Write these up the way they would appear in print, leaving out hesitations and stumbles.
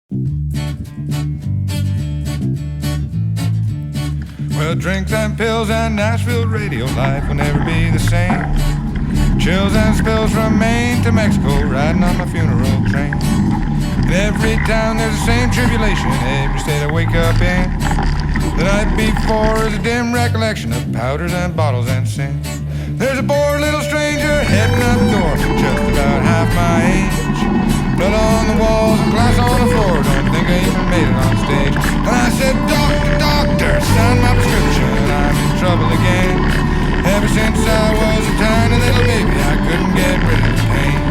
Well, drinks and pills and Nashville radio life will never be the same. Chills and spills from Maine to Mexico, riding on my funeral train. In every town there's the same tribulation, every state I wake up in. The night before is a dim recollection of powders and bottles and sin. There's a poor little stranger heading out the door, just about half my age. Blood on the walls and glass on the floor, don't think I even made it on stage. And I said, doctor, doctor, sign my prescription, I'm in trouble again. Ever since I was a tiny little baby, I couldn't get rid of the pain.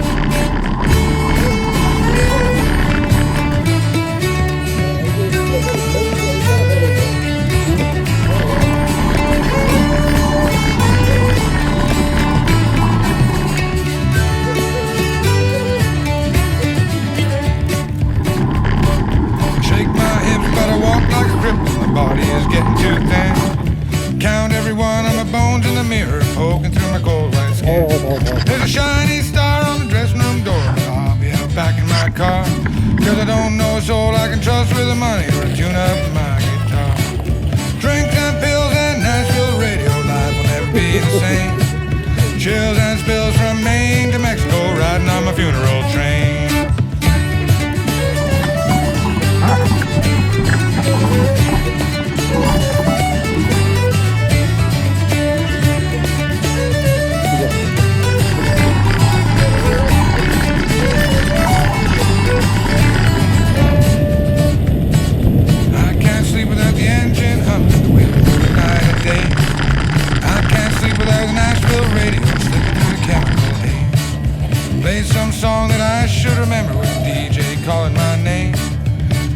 My body is getting too thin. Count every one of my bones in the mirror, poking through my cold white skin. There's a shiny star on the dressing room door, but I'll be out back in my car, cause I don't know a soul I can trust with the money or a tune up my guitar. Drinks and pills and Nashville radio life will never be the same. Chills and spills from Maine to Mexico, riding on my funeral train. Some song that I should remember with the DJ calling my name.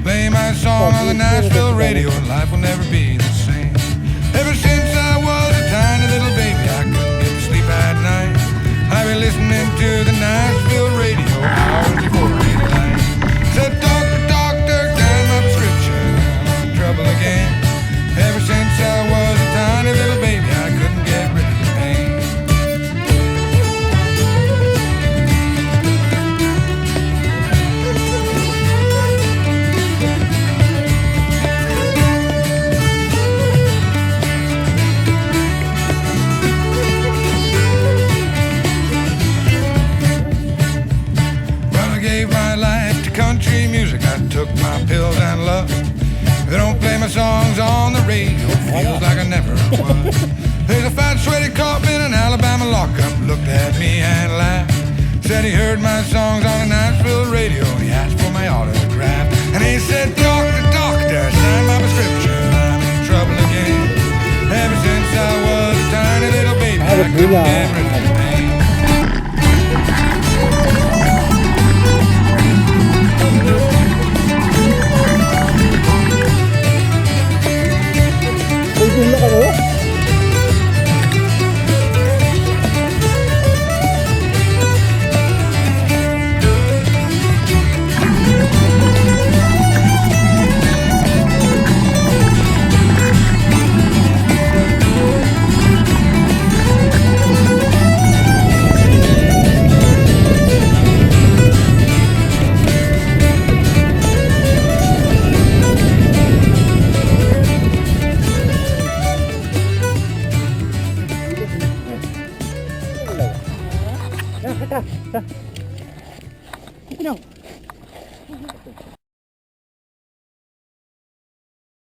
Play my song on the Nashville radio and life will never be the same. Ever since I was a tiny little baby, I couldn't get to sleep at night. I'd be listening to the Nashville radio hours before daylight. Said, doctor, doctor, got my prescription, I'm in trouble again. Ever since I was a tiny little baby, I couldn't get rid of the pain. Country music, I took my pills and love. They don't play my songs on the radio, feels like I never was. There's a fat sweaty cop in an Alabama lockup, looked at me and laughed. Said he heard my songs on the Nashville radio, he asked for my autograph. And he said, doctor, doctor, sign my prescription, I'm in trouble again. Ever since I was a tiny little baby, I couldn't get rid of